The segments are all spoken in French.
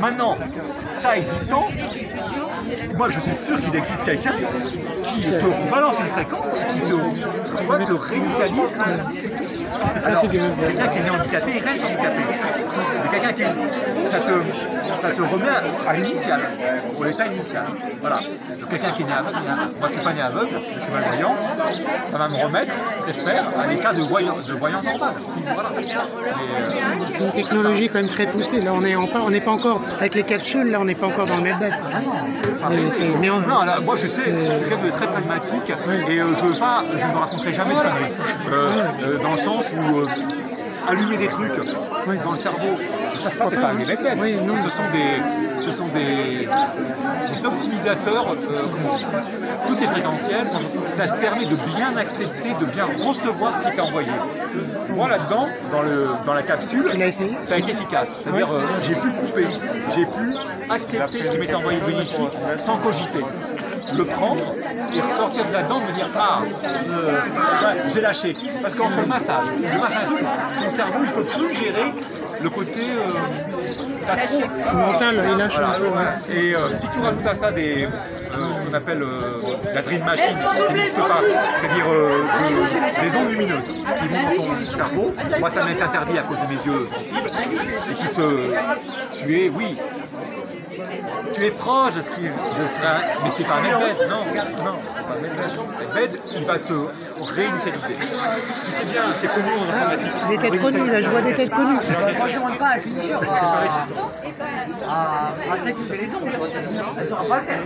Maintenant, ça existant, moi je suis sûr qu'il existe quelqu'un qui te balance une fréquence et qui te réinitialise. Alors, quelqu'un qui est né handicapé, il reste handicapé. Mais quelqu'un qui ça te remet à l'initial, au l'état initial. Voilà. Donc quelqu'un qui est né aveugle, moi je ne suis pas né aveugle, je suis malvoyant, ça va me remettre, j'espère, à l'état de voyant normal. Voilà. C'est une technologie quand même très poussée. Là, on n'est pas encore avec les 4 cheveux, là on n'est pas encore dans le medbed. Non, là, moi je sais, c'est quelqu'un de très pragmatique et je ne me raconterai jamais de conneries. Dans le sens où allumer des trucs dans le cerveau, ça c'est pas un medbed. Ce sont des optimisateurs, tout est fréquentiel, ça te permet de bien accepter, de bien recevoir ce qui t'est envoyé. Moi là-dedans, dans la capsule, ça a été efficace. C'est-à-dire, j'ai pu couper, j'ai pu accepter ce qui m'était envoyé de bénéfique sans cogiter. Le prendre et ressortir de là-dedans et me dire ah, j'ai lâché. Parce qu'entre le massage, ton cerveau il ne peut plus gérer le côté mental, il lâche un peu. Et si tu rajoutes à ça ce qu'on appelle la dream machine qui n'existe pas, c'est-à-dire des ondes lumineuses qui vont dans ton cerveau, moi ça m'est interdit à cause de mes yeux sensibles, et qui tu es proche de ce qui mais c'est pas un medbed, non, c'est pas un medbed. Le medbed, il va te réinitialiser. Tu sais bien, c'est connu en informatique. Des têtes connues, là, je vois des têtes connues. Moi, je ne demande pas un finisher à celle qui fait les ongles. Elle ne saura pas le faire.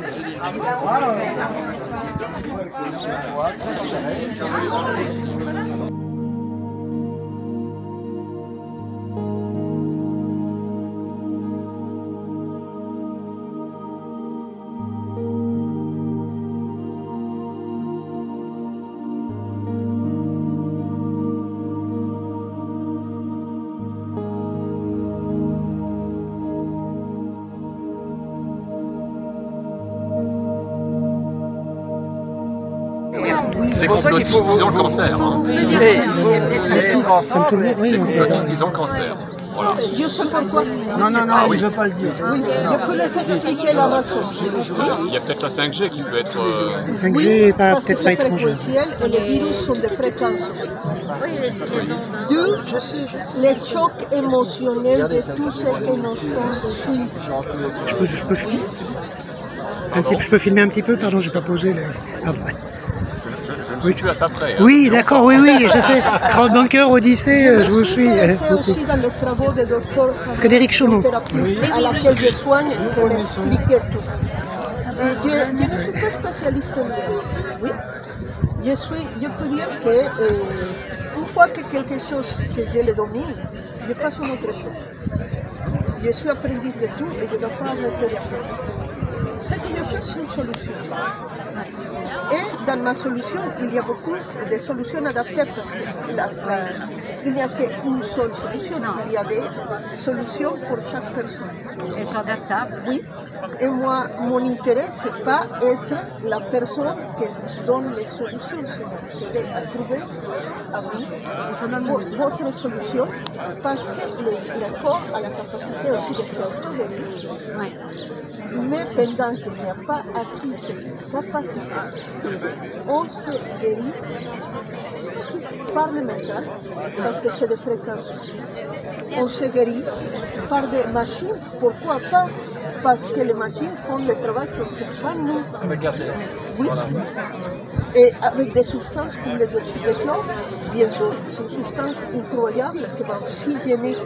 Les complotistes disant le cancer. Comme tout le monde, oui. Complotistes disant le cancer. Voilà. Je sais pourquoi. Non, il ne veut pas le dire. Oui, je peux laisser expliquer la raison. Il y a peut-être la 5G qui peut être... 5G n'est peut-être pas étranger. Et les virus sont des fréquences. Deux, les chocs émotionnels de tout ce que nous sommes. Je peux filmer je peux filmer un petit peu, pardon, j'ai pas posé le... Pardon. Je ne suis plus à ça près. Hein. Oui, d'accord, oui, je sais. Crowd Banker, Odyssée, je vous suis. Aussi dans les travaux de docteur Frédéric Chaumont. À laquelle je soigne, pour expliquer tout. Je ne suis pas spécialiste en oui. Je peux dire que une fois que quelque chose que je le domine, je passe à une autre chose. Je suis apprenti de tout et je ne dois pas arrêter d'apprendre. Ce que je cherche, c'est une solution. Et dans ma solution, il y a beaucoup de solutions adaptées parce qu'il n'y a qu'une seule solution. Il y a des solutions pour chaque personne. Elles sont adaptables. Oui. Et moi, mon intérêt, ce n'est pas être la personne qui nous donne les solutions. C'est à trouver à vous votre solution parce que le corps a la capacité aussi de s'auto-guérir. Ouais. Mais pendant qu'il n'y a pas acquis cette capacité, on se guérit par le mental, parce que c'est des fréquences aussi. On se guérit par des machines, pourquoi pas? Parce que les machines font le travail qu'on ne fait pas nous. Oui. Et avec des substances comme le dioxyde de chlore, bien sûr, c'est une substance incroyable qui va oxygéner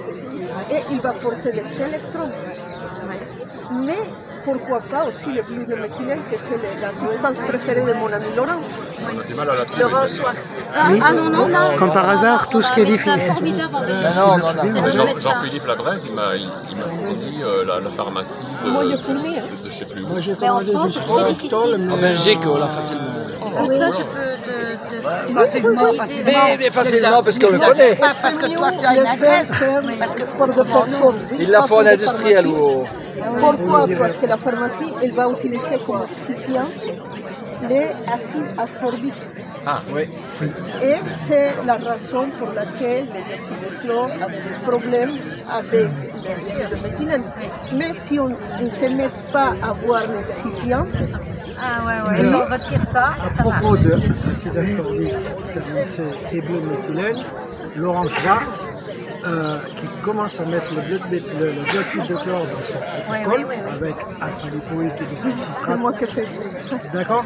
et il va porter des électrons. Mais pourquoi pas aussi le bleu de méthylène, que c'est la substance préférée de mon ami Laurent. Laurent Schwartz. Oui. Ah non. Comme par hasard, tout ce qui est difficile. Jean-Philippe Lagrèze, il m'a fourni la pharmacie de je sais plus où. Moi, j'ai commandé du Streptol, en Belgique, voilà, facilement. Ça, je peux Mais facilement, parce qu'on le connaît. parce que toi, tu as une adresse. Parce que pour des personnes. Il la fait en industriel ou... Pourquoi? Parce que la pharmacie, elle va utiliser comme excipient les acides ascorbiques. Ah oui. Et c'est la raison pour laquelle le dioxyde de chlore a des problèmes avec de méthylène. Mais si on ne se met pas à boire l'excipient, Ah ouais, on retire ça. À propos de l'acide ascorbique, vitamine C et bleu-méthylène, Laurent Schwartz, qui commence à mettre le dioxyde de chlore dans son protocole, avec alpha-lipoïque et c'est décitrate. moi qui fais ça. D'accord.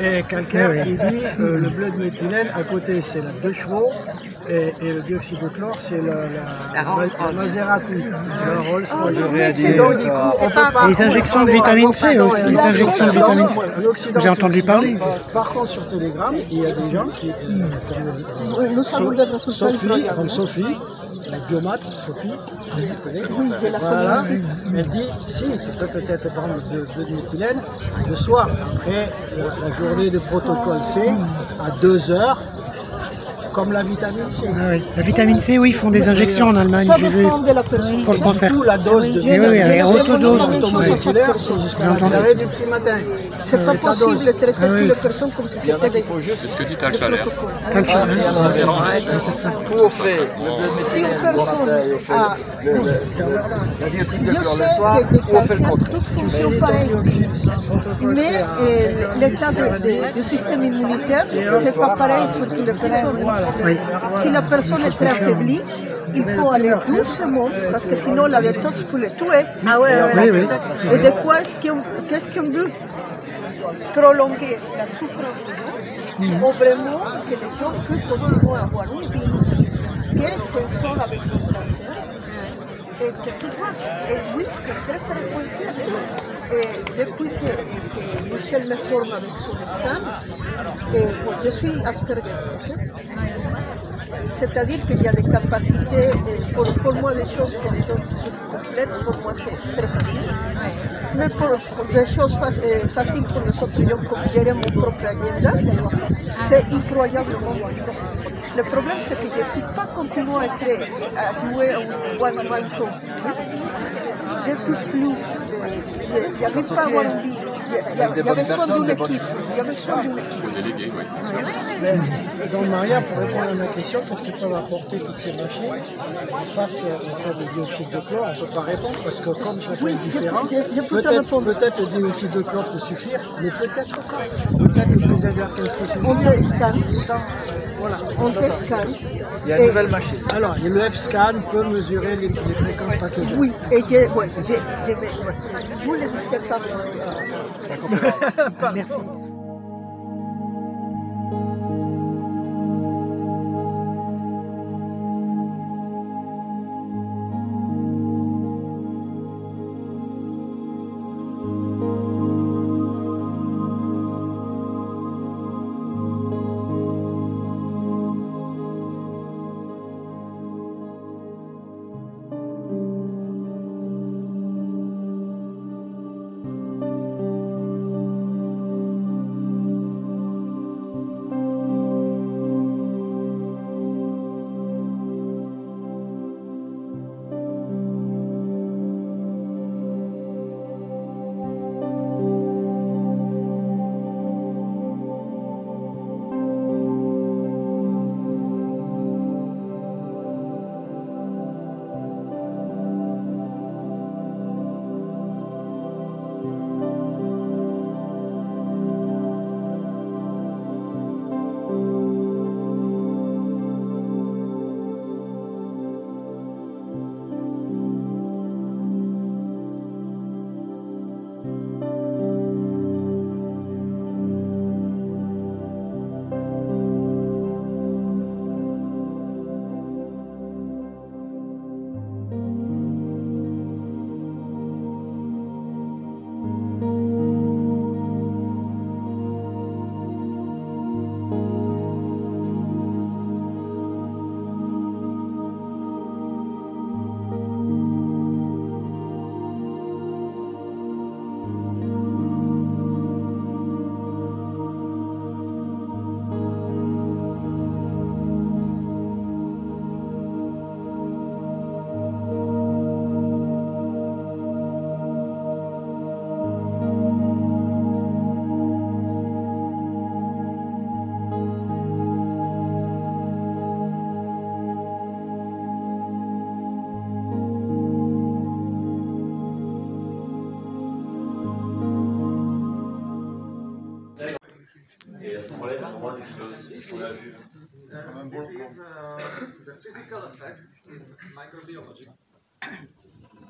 Et quelqu'un qui dit le bleu de méthylène, à côté c'est la 2 chevaux, et le dioxyde de chlore c'est la Maserati, le Rolls-Royce. Et donc du coup, on peut pas. Les injections de vitamine C aussi, les injections de vitamine C. J'ai entendu parler. Par contre, sur Telegram, il y a des gens qui, Nous savons des résultats Sophie, incroyables. comme Sophie, la biomate, Sophie, tu connais. Oui, je la Voilà. connais aussi. Elle dit, si, tu peux peut-être prendre le bleu de méthylène le soir, après la journée de protocole C, à 2 heures, comme la vitamine C. Ah oui. La vitamine C, oui, ils font des injections en Allemagne, Ça j'ai vu, dépend de la personne. pour le cancer. Tout la dose de Oui, oui, avec autodose. moléculaire, c'est jusqu'à l'arrêt du petit matin. C'est pas possible de traiter toutes les personnes comme si c'était des C'est ce que dit Talchalaire. T'as le choix, hein. C'est ça. Où on fait le Si une personne a la dioxyde de Dieu chlore sait le soir, que où on fait le cancer, contre. toutes fonctions pareilles. Mais l'état du système immunitaire, c'est pas pareil sur toutes les personnes. Si la personne est très affaiblie, il faut aller doucement, parce que sinon la détox peut le tuer. Ah ouais, Oui, oui. Et de quoi qu'est-ce qu'on veut prolonger la souffrance de l'eau, ou vraiment que les gens puissent continuer à avoir une vie, que se sort avec le cancer, et que tout passe. Et oui, c'est très fréquent. Et depuis que Michel me forme avec son stand, je suis Asperger. C'est-à-dire qu'il y a des capacités, pour moi, des choses que les gens complètes, pour moi, c'est très facile. Mais pour des choses faciles pour les autres gens, comme gérer mon propre agenda, c'est incroyablement dur. Le problème, c'est que je ne peux pas continuer à jouer au one-man show. Je ne peux plus. Je n'arrive pas à avoir une vie. Il y a besoin d'une équipe. Il y a besoin d'une équipe. Délégué, oui. Donc Maria, pour répondre à ma question, qu'est-ce que peuvent apporter toutes ces machines face au dioxyde de chlore? On ne peut pas répondre parce que comme chacun est différent, je peux te répondre. peut-être le dioxyde de chlore peut suffire, mais peut-être pas. Peut-être le PZR15 peut suffire. On te scanne. Sans, voilà. On te scanne. Il y a une nouvelle machine. Alors, et le F-scan peut mesurer les fréquences pathogènes. Oui, et je vais. Vous ne le disiez pas. Merci.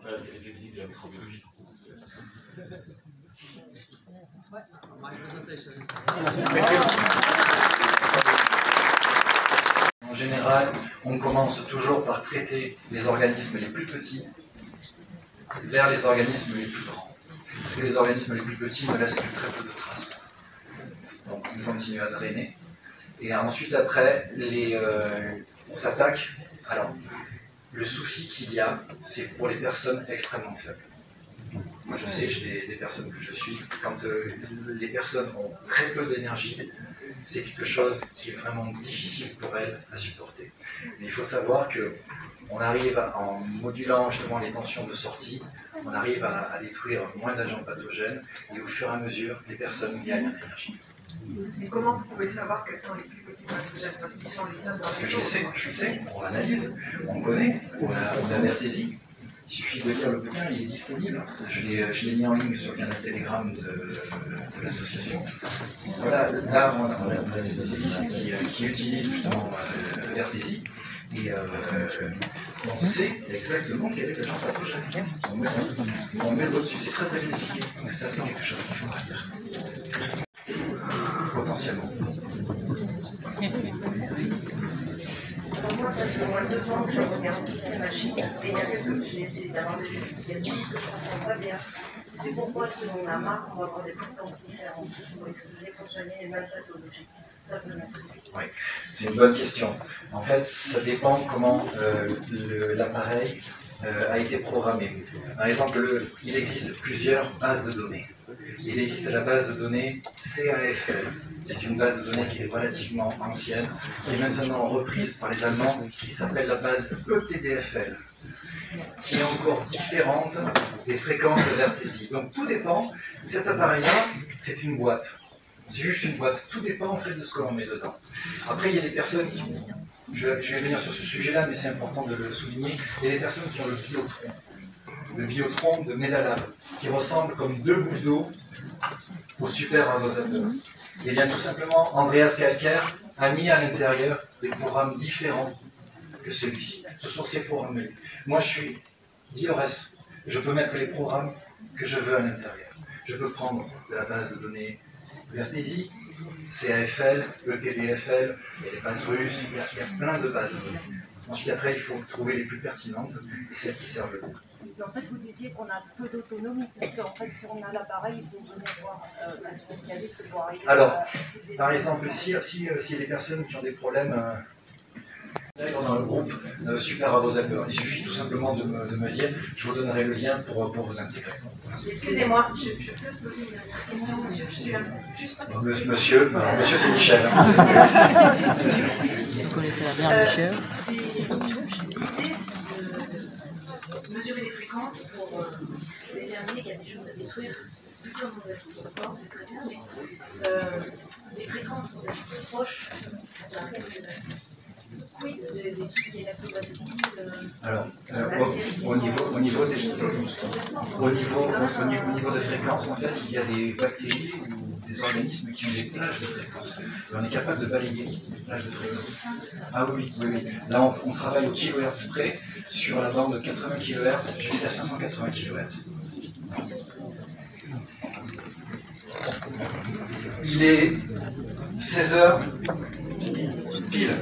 Voilà, c'est l'effet physique de la microbiologie. En général, on commence toujours par traiter les organismes les plus petits vers les organismes les plus grands. Parce que les organismes les plus petits ne laissent que très peu de traces. Donc on continue à drainer. Et ensuite, après, on s'attaque. Alors, le souci qu'il y a, c'est pour les personnes extrêmement faibles. Moi, je sais, j'ai des personnes que je suis. Quand les personnes ont très peu d'énergie, c'est quelque chose qui est vraiment difficile pour elles à supporter. Mais il faut savoir que on arrive, en modulant justement les tensions de sortie, on arrive à détruire moins d'agents pathogènes et au fur et à mesure, les personnes gagnent en énergie. Et comment vous pouvez savoir quels sont les plus petits pathogènes? Parce qu'ils sont les seuls dans Parce que les je sais, on analyse, on connaît, on a l'anesthésie. Il suffit de lire le bouquin, il est disponible. Je l'ai mis en ligne sur le canal Telegram de l'association. Voilà, là on a cette spécificité qui utilise justement l'anesthésie. Et on sait exactement quel est l'agent pathogène. On met au-dessus, c'est très très compliqué. Donc ça c'est quelque chose qu'il faut dire. Potentiellement. Moi, ça fait au moins 2 ans que je regarde toutes ces machines et il y a quelques que j'ai essayé d'avoir des explications parce que je ne comprends pas bien. C'est pourquoi, selon la marque, on va avoir des fréquences différentes pour exclure pour soigner les malpathologies. Ça, c'est oui, c'est une bonne question. En fait, ça dépend comment l'appareil a été programmé. Par exemple, il existe plusieurs bases de données. Il existe la base de données CAFL. C'est une base de données qui est relativement ancienne, qui est maintenant reprise par les Allemands, qui s'appelle la base ETDFL, qui est encore différente des fréquences de l'RTSI. Donc tout dépend, cet appareil-là, c'est une boîte. C'est juste une boîte. Tout dépend en fait de ce que l'on met dedans. Après, il y a des personnes qui... Je vais venir sur ce sujet-là, mais c'est important de le souligner. Il y a des personnes qui ont le biotron. Le biotron de Medalab, qui ressemble comme 2 gouttes d'eau au super adosateur. Et bien tout simplement, Andreas Kalker a mis à l'intérieur des programmes différents que celui-ci. Ce sont ces programmes. Moi, je suis DIORES. Je peux mettre les programmes que je veux à l'intérieur. Je peux prendre de la base de données RTSI, CAFL, ETDFL, il y a les bases russes, il y a plein de bases de données. Ensuite, après, il faut trouver les plus pertinentes et celles qui servent le mieux. En fait, vous disiez qu'on a peu d'autonomie, puisque en fait, si on a l'appareil, il faut venir voir un spécialiste pour arriver à... Alors, par exemple, s'il y a des personnes qui ont des problèmes dans le groupe Super Adosateur, il suffit tout simplement de me dire, je vous donnerai le lien pour vous intégrer. Excusez-moi, je peux poser une question, monsieur, je suis là. Monsieur, c'est Michel. Vous connaissez la mère Michel? Mesurer les fréquences pour déterminer qu'il y a des choses à détruire. Tout comme on va c'est très bien, mais les fréquences sont assez proches. Oui, des trucs qui est lactobacille. Alors, au niveau des fréquences, en fait, il y a des bactéries ou des organismes qui ont des plages de fréquences. Et on est capable de balayer les plages de fréquences. Ah oui. Là, on travaille au kHz près sur la bande de 80 kHz jusqu'à 580 kHz. Il est 16h pile.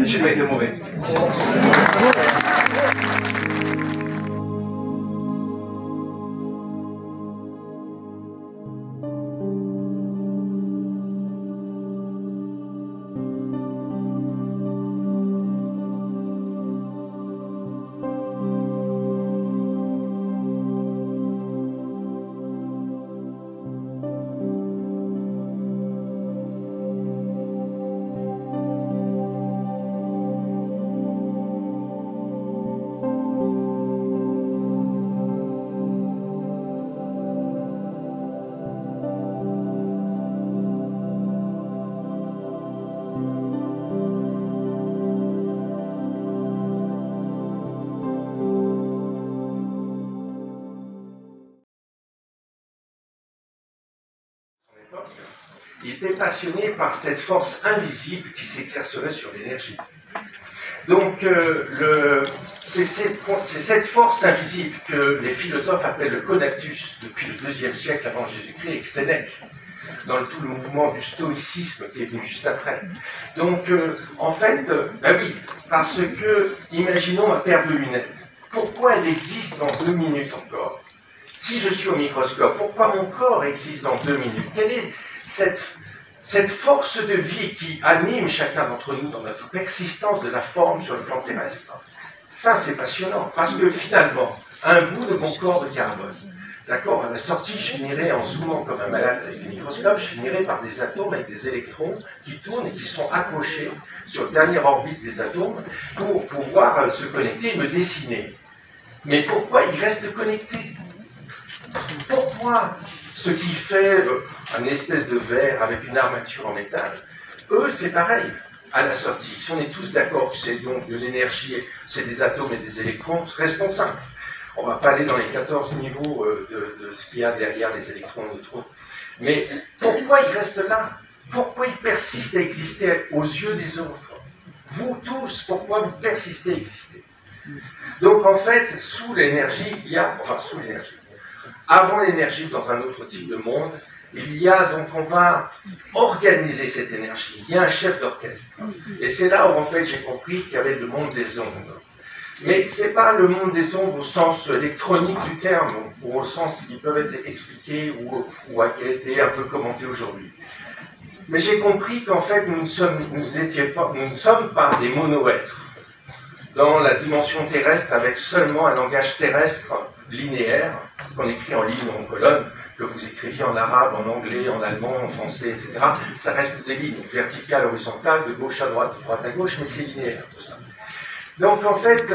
J'ai pas été mauvais. Il était passionné par cette force invisible qui s'exercerait sur l'énergie. Donc, c'est cette force invisible que les philosophes appellent le conatus depuis le IIe siècle avant Jésus-Christ, avec Sénèque, dans tout le mouvement du stoïcisme qui est venu juste après. Donc, en fait, ben oui, parce que, imaginons ma paire de lunettes. Pourquoi elle existe dans 2 minutes encore? Si je suis au microscope, pourquoi mon corps existe dans 2 minutes? Quelle est cette force de vie qui anime chacun d'entre nous dans notre persistance de la forme sur le plan terrestre? Ça, c'est passionnant, parce que finalement, un bout de mon corps de carbone, d'accord, à la sortie, je finirai en zoomant comme un malade avec le microscope, je finirai par des atomes avec des électrons qui tournent et qui sont accrochés sur la dernière orbite des atomes pour pouvoir se connecter et me dessiner. Mais pourquoi ils restent connectés? Pourquoi ce qui fait un espèce de verre avec une armature en métal, eux, c'est pareil. À la sortie, si on est tous d'accord que c'est donc de l'énergie, c'est des atomes et des électrons, restons simples. On ne va pas aller dans les 14 niveaux de ce qu'il y a derrière les électrons et neutrons. Mais pourquoi ils restent là? Pourquoi ils persistent à exister aux yeux des autres? Vous tous, pourquoi vous persistez à exister? Donc en fait, sous l'énergie, il y a, enfin sous l'énergie, avant l'énergie dans un autre type de monde, il y a donc, on va organiser cette énergie. Il y a un chef d'orchestre. Et c'est là où en fait j'ai compris qu'il y avait le monde des ondes. Mais ce n'est pas le monde des ondes au sens électronique du terme, ou au sens qui peuvent être expliqués ou qui a été un peu commenté aujourd'hui. Mais j'ai compris qu'en fait nous ne sommes pas des monoêtres dans la dimension terrestre avec seulement un langage terrestre linéaire qu'on écrit en ligne ou en colonne, que vous écriviez en arabe, en anglais, en allemand, en français, etc. Ça reste des lignes verticales, horizontales, de gauche à droite, de droite à gauche, mais c'est linéaire tout ça. Donc en fait,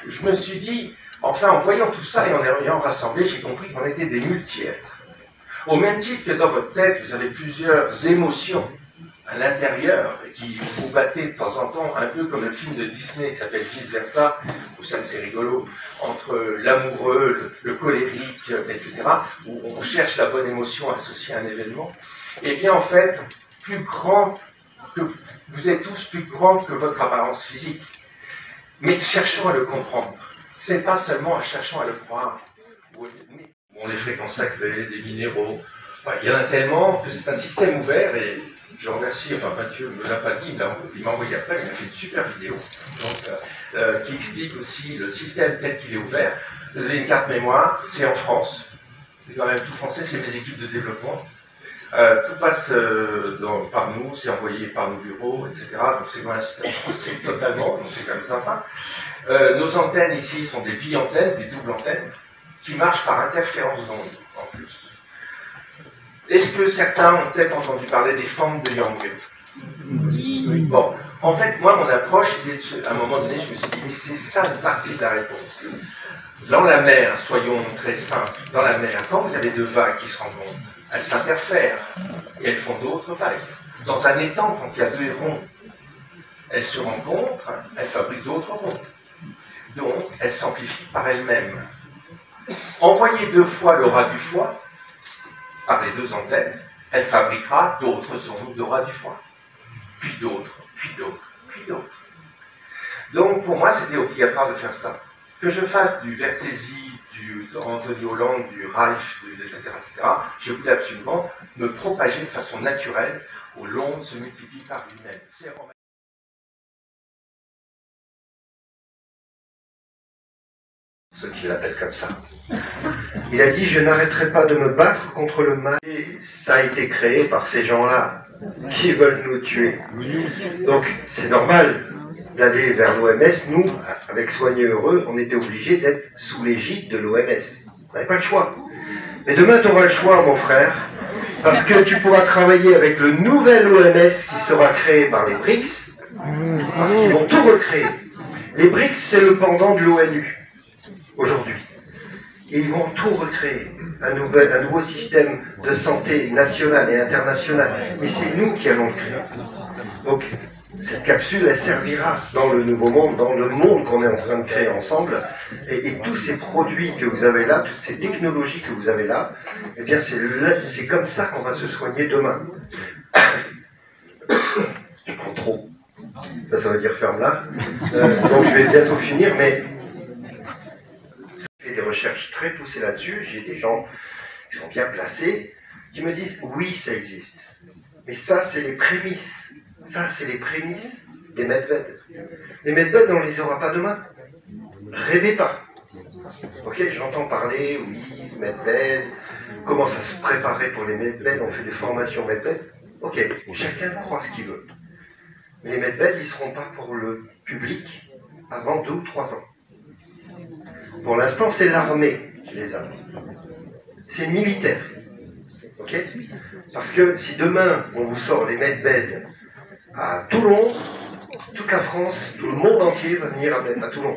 je me suis dit, enfin en voyant tout ça et en ayant rassemblé, j'ai compris qu'on était des multi-êtres. Au même titre que dans votre tête, vous avez plusieurs émotions à l'intérieur qui vous battez de temps en temps, un peu comme le film de Disney qui s'appelle Vice Versa, où ça c'est rigolo, entre l'amoureux, le colérique, etc., où on cherche la bonne émotion associée à un événement. Et bien en fait, plus grand que vous êtes tous plus grands que votre apparence physique. Mais cherchons à le comprendre. C'est pas seulement en cherchant à le croire. Bon, les fréquences sacrées, des minéraux, enfin, il y en a tellement que c'est un système ouvert et je remercie, enfin Mathieu ne me l'a pas dit, il m'a envoyé après, il a fait une super vidéo donc, qui explique aussi le système tel qu'il est ouvert. Vous avez une carte mémoire, c'est en France, c'est quand même tout français, c'est mes équipes de développement. Tout passe par nous, c'est envoyé par nos bureaux, etc. Donc c'est quand même un système français totalement, donc c'est quand même sympa. Nos antennes ici sont des bi-antennes, des doubles antennes, qui marchent par interférence d'ondes en plus. Est-ce que certains ont peut-être entendu parler des fentes de Young? Oui. Bon, en fait, moi, mon approche, à un moment donné, je me suis dit, mais c'est ça une partie de la réponse. Dans la mer, soyons très simples, dans la mer, quand vous avez deux vagues qui se rencontrent, elles s'interfèrent et elles font d'autres vagues. Dans un étang, quand il y a deux ronds, elles se rencontrent, elles fabriquent d'autres ronds. Donc, elles s'amplifient par elles-mêmes. Envoyez 2 fois l'aura du foie, par les 2 antennes, elle fabriquera d'autres ondes d'aura du foie. Puis d'autres, puis d'autres, puis d'autres. Donc pour moi c'était obligatoire de faire ça. Que je fasse du Vertesi, du Anthony Hollande, du Reich, etc., etc., je voulais absolument me propager de façon naturelle où l'onde se multiplie par lui-même. Ce qu'il appelle comme ça. Il a dit « Je n'arrêterai pas de me battre contre le mal ». Et ça a été créé par ces gens-là qui veulent nous tuer. Donc c'est normal d'aller vers l'OMS. Nous, avec Soigneux Heureux, on était obligés d'être sous l'égide de l'OMS. On n'avait pas le choix. Mais demain, tu auras le choix, mon frère, parce que tu pourras travailler avec le nouvel OMS qui sera créé par les BRICS, parce qu'ils vont tout recréer. Les BRICS, c'est le pendant de l'ONU. Aujourd'hui. Et ils vont tout recréer, un nouveau système de santé national et international. Mais c'est nous qui allons le créer. Donc, cette capsule, elle servira dans le nouveau monde, dans le monde qu'on est en train de créer ensemble. Et tous ces produits que vous avez là, toutes ces technologies que vous avez là, eh bien, c'est comme ça qu'on va se soigner demain. Je prends trop. Ça veut dire dire ferme-la. Donc je vais bientôt finir, mais j'ai fait des recherches très poussées là-dessus. J'ai des gens qui sont bien placés, qui me disent oui, ça existe. Mais ça, c'est les prémices. Ça, c'est les prémices des medveds. Les medveds, on ne les aura pas demain. Rêvez pas. Ok, j'entends parler, oui, medved, comment ça se préparait pour les medveds, on fait des formations medved. Ok, chacun croit ce qu'il veut. Mais les medveds, ils ne seront pas pour le public avant 2 ou 3 ans. Pour l'instant, c'est l'armée qui les a. C'est militaire. Ok? Parce que si demain, on vous sort les medveds à Toulon, toute la France, tout le monde entier va venir à Toulon.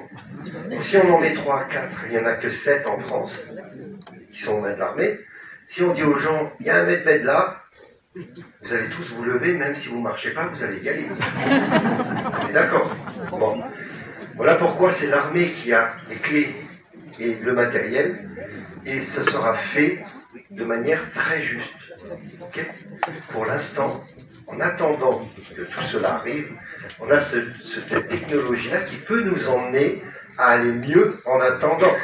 Et si on en met 3, 4, il n'y en a que 7 en France qui sont de l'armée, si on dit aux gens, il y a un medved là, vous allez tous vous lever, même si vous ne marchez pas, vous allez y aller. On est d'accord? Bon. Voilà pourquoi c'est l'armée qui a les clés et le matériel, et ce sera fait de manière très juste. Okay? Pour l'instant, en attendant que tout cela arrive, on a cette technologie-là qui peut nous emmener à aller mieux en attendant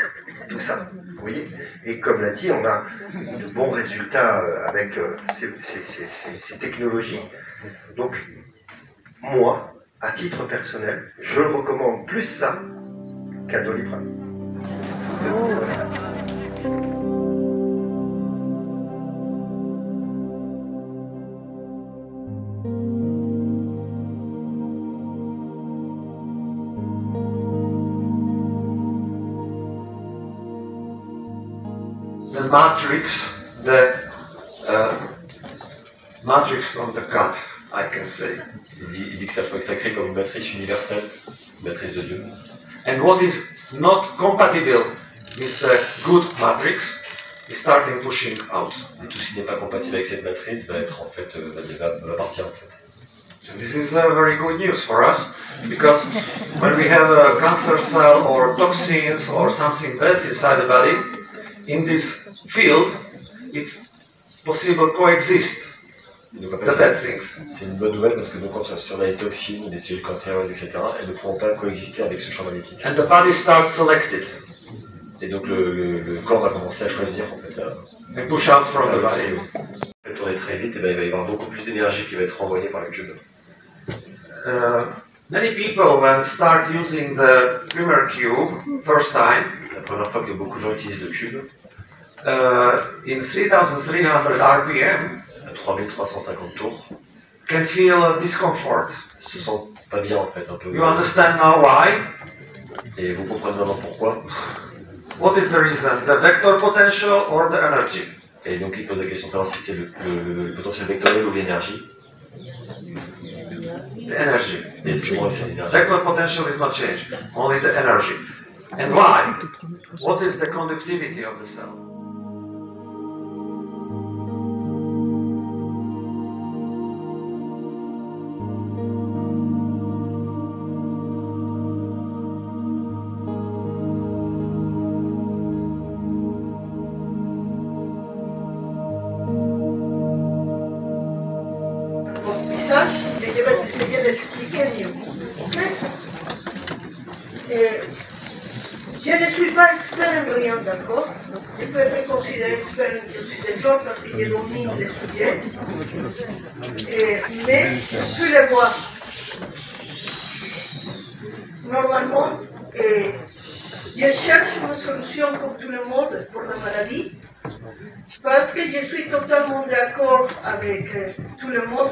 tout ça. Vous voyez? Et comme l'a dit, on a de bons résultats avec ces technologies. Donc, moi, à titre personnel, je recommande plus ça qu'un Doliprane. The matrix, the matrix from the God, I can say. Il dit que ça faut sacré comme une matrice universelle, une matrice de Dieu. And what is not compatible with the good matrix is starting pushing out. Et tout ce qui n'est pas compatible avec cette matrice va être en fait va partir en fait. So this is very good news for us, because when we have a cancer cell or toxins or something bad inside the body, in this field, it's possible coexist. C'est une bonne nouvelle parce que donc, sur les toxines, les cellules cancéreuses, etc., elles ne pourront pas coexister avec ce champ magnétique. And the body starts selected. Et donc le corps va commencer à choisir en fait. And push out from the body. Il va tourner très vite et ben, il va y avoir beaucoup plus d'énergie qui va être renvoyée par le cube. Many people when start using the primer cube first time. La première fois que beaucoup de gens utilisent le cube. In 3300 RPM. 3350 tours. Can feel discomfort. Ils se sentent pas bien en fait un peu. You understand now why? Et vous comprenez maintenant pourquoi? What is the reason? The vector potential or the energy? Et donc il pose la question de savoir si c'est le potentiel vectoriel ou l'énergie. The energy. Et c'est l'énergie. Vector potential is not changed, only the energy. And why? What is the conductivity of the cell? Et je vais essayer d'expliquer mieux. Je ne suis pas expert en rien, d'accord? Je peux me considérer expert en dioxyde de chlore parce que je domine le sujet. Mais je peux le voir. Normalement, je cherche une solution pour tout le monde, pour la maladie, parce que je suis totalement d'accord avec tout le monde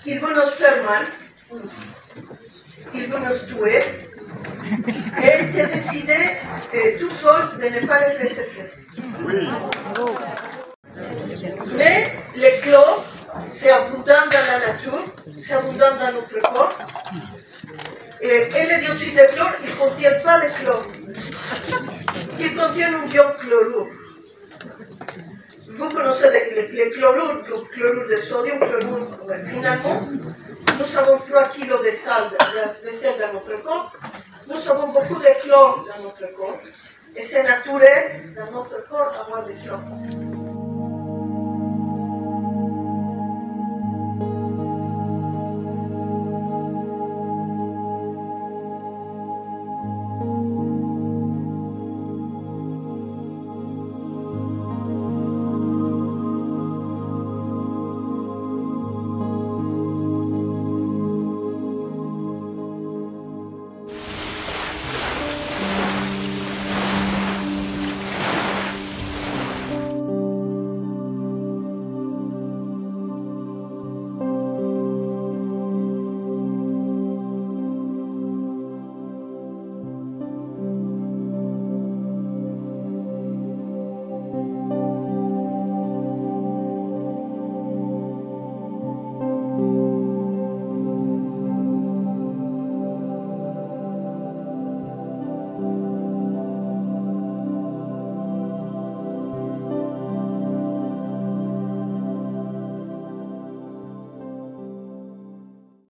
qu'il veut nous faire mal, qu'il veut nous tuer, et j'ai décidé tout seul de ne pas le laisser faire. Mais le chlore, c'est abondant dans la nature, c'est abondant dans notre corps, et le dioxyde de chlore, il ne contient pas de chlore, il contient un ion chlorure. Vous connaissez les chlorures, chlorure de sodium, chlorure. Finalement, nous avons 3 kg de sel dans notre corps, nous avons beaucoup de chlore dans notre corps, et c'est naturel dans notre corps avoir du chlore.